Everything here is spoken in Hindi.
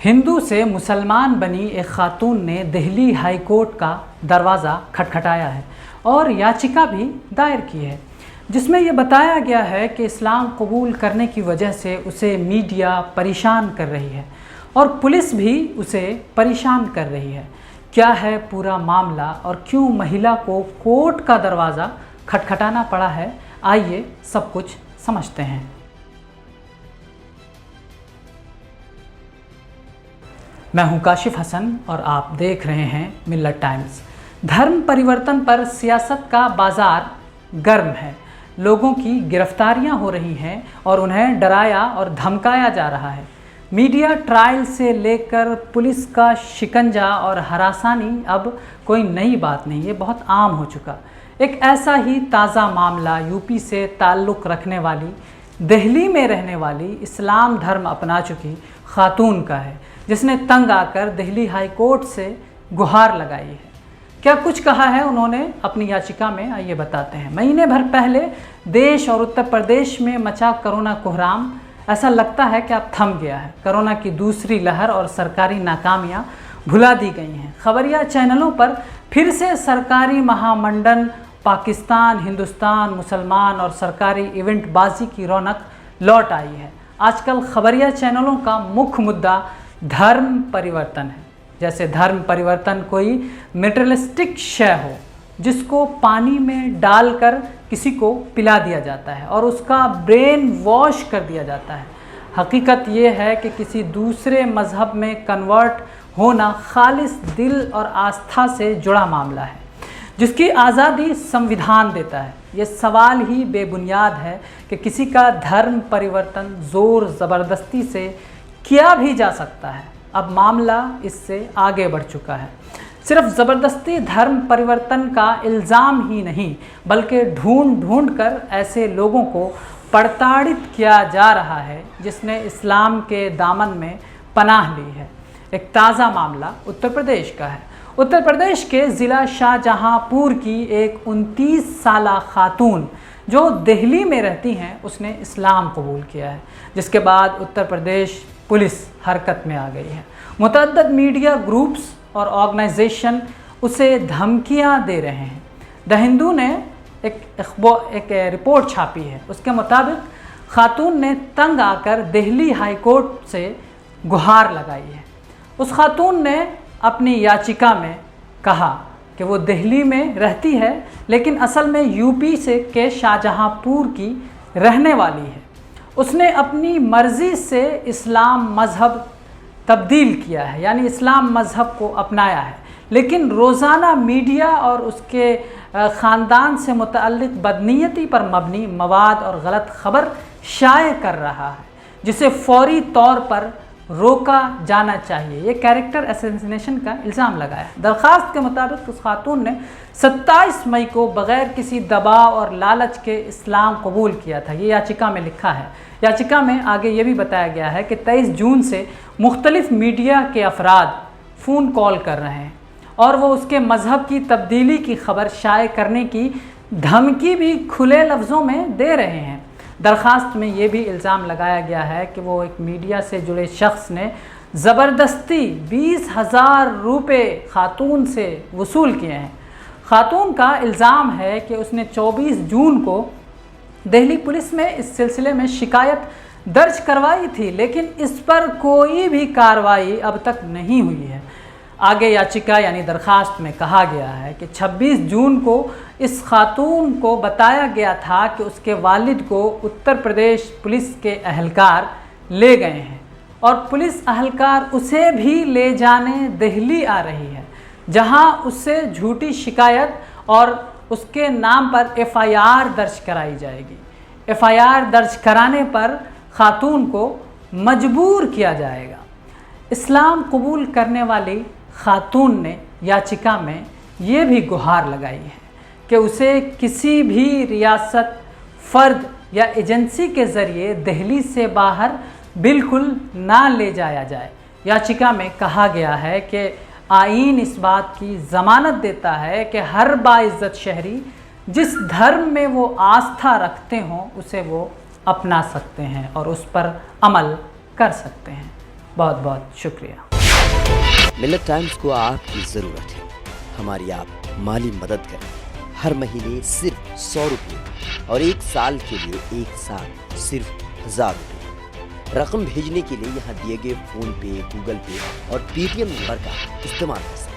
हिंदू से मुसलमान बनी एक खातून ने दिल्ली हाई कोर्ट का दरवाज़ा खटखटाया है और याचिका भी दायर की है, जिसमें यह बताया गया है कि इस्लाम कबूल करने की वजह से उसे मीडिया परेशान कर रही है और पुलिस भी उसे परेशान कर रही है। क्या है पूरा मामला और क्यों महिला को कोर्ट का दरवाज़ा खटखटाना पड़ा है, आइए सब कुछ समझते हैं। मैं हूं काशिफ हसन और आप देख रहे हैं मिल्लत टाइम्स। धर्म परिवर्तन पर सियासत का बाजार गर्म है। लोगों की गिरफ्तारियां हो रही हैं और उन्हें डराया और धमकाया जा रहा है। मीडिया ट्रायल से लेकर पुलिस का शिकंजा और हरासानी अब कोई नई बात नहीं, ये बहुत आम हो चुका। एक ऐसा ही ताज़ा मामला यूपी से ताल्लुक़ रखने वाली, दिल्ली में रहने वाली, इस्लाम धर्म अपना चुकी खातून का है, जिसने तंग आकर दिल्ली हाई कोर्ट से गुहार लगाई है। क्या कुछ कहा है उन्होंने अपनी याचिका में, आइए बताते हैं। महीने भर पहले देश और उत्तर प्रदेश में मचा कोरोना कोहराम ऐसा लगता है कि अब थम गया है। कोरोना की दूसरी लहर और सरकारी नाकामियां भुला दी गई हैं। खबरिया चैनलों पर फिर से सरकारी महामंडन, पाकिस्तान, हिंदुस्तान, मुसलमान और सरकारी इवेंट बाजी की रौनक लौट आई है। आजकल खबरिया चैनलों का मुख्य मुद्दा धर्म परिवर्तन है, जैसे धर्म परिवर्तन कोई मेटेरियलिस्टिक शय हो जिसको पानी में डालकर किसी को पिला दिया जाता है और उसका ब्रेन वॉश कर दिया जाता है। हकीकत ये है कि किसी दूसरे मज़हब में कन्वर्ट होना खालिस दिल और आस्था से जुड़ा मामला है, जिसकी आज़ादी संविधान देता है। ये सवाल ही बेबुनियाद है कि किसी का धर्म परिवर्तन ज़ोर ज़बरदस्ती से किया भी जा सकता है। अब मामला इससे आगे बढ़ चुका है। सिर्फ ज़बरदस्ती धर्म परिवर्तन का इल्ज़ाम ही नहीं, बल्कि ढूंढ ढूंढ कर ऐसे लोगों को प्रताड़ित किया जा रहा है जिसने इस्लाम के दामन में पनाह ली है। एक ताज़ा मामला उत्तर प्रदेश का है। उत्तर प्रदेश के ज़िला शाहजहांपुर की एक 29 साला खातून जो दिल्ली में रहती हैं, उसने इस्लाम कबूल किया है, जिसके बाद उत्तर प्रदेश पुलिस हरकत में आ गई है। मुतअद्दिद मीडिया ग्रुप्स और ऑर्गेनाइजेशन उसे धमकियां दे रहे हैं। द हिंदू ने एक रिपोर्ट छापी है। उसके मुताबिक खातून ने तंग आकर दिल्ली हाई कोर्ट से गुहार लगाई है। उस खातून ने अपनी याचिका में कहा कि वो दिल्ली में रहती है, लेकिन असल में यूपी से के शाहजहांपुर की रहने वाली है। उसने अपनी मर्ज़ी से इस्लाम मज़हब तब्दील किया है, यानी इस्लाम मज़हब को अपनाया है, लेकिन रोज़ाना मीडिया और उसके ख़ानदान से मुतअल्लिक़ बदनीयती पर मबनी मवाद और गलत ख़बर शाये कर रहा है, जिसे फ़ौरी तौर पर रोका जाना चाहिए। ये कैरेक्टर असैसिनेशन का इल्ज़ाम लगाया। दरख्वास्त के मुताबिक उस खातून ने 27 मई को बग़ैर किसी दबाव और लालच के इस्लाम कबूल किया था। ये याचिका में लिखा है। याचिका में आगे ये भी बताया गया है कि 23 जून से मुख्तलिफ़ मीडिया के अफराद फ़ोन कॉल कर रहे हैं और वो उसके मज़हब की तब्दीली की खबर शाये करने की धमकी भी खुले लफ्ज़ों में दे रहे हैं। दरख्वास्त में ये भी इल्ज़ाम लगाया गया है कि वो एक मीडिया से जुड़े शख्स ने ज़बरदस्ती 20,000 रुपये खातून से वसूल किए हैं। खातून का इल्ज़ाम है कि उसने 24 जून को दिल्ली पुलिस में इस सिलसिले में शिकायत दर्ज करवाई थी, लेकिन इस पर कोई भी कार्रवाई अब तक नहीं हुई है। आगे याचिका यानी दरख्वास्त में कहा गया है कि 26 जून को इस खातून को बताया गया था कि उसके वालिद को उत्तर प्रदेश पुलिस के अहलकार ले गए हैं और पुलिस अहलकार उसे भी ले जाने दिल्ली आ रही है, जहां उससे झूठी शिकायत और उसके नाम पर FIR दर्ज कराई जाएगी। FIR दर्ज कराने पर खातून को मजबूर किया जाएगा। इस्लाम कबूल करने वाली खातून ने याचिका में ये भी गुहार लगाई है कि उसे किसी भी रियासत, फ़र्द या एजेंसी के ज़रिए दिल्ली से बाहर बिल्कुल ना ले जाया जाए। याचिका में कहा गया है कि आईन इस बात की ज़मानत देता है कि हर बाइज़्ज़त शहरी जिस धर्म में वो आस्था रखते हों उसे वो अपना सकते हैं और उस पर अमल कर सकते हैं। बहुत बहुत शुक्रिया। मिल्लत टाइम्स को आपकी ज़रूरत है, हमारी आप माली मदद करें। हर महीने सिर्फ 100 रुपये और 1 साल के लिए एक साथ सिर्फ 1000 रुपये। रकम भेजने के लिए यहाँ दिए गए फ़ोन पे, गूगल पे और पेटीएम नंबर का इस्तेमाल कर सकते हैं।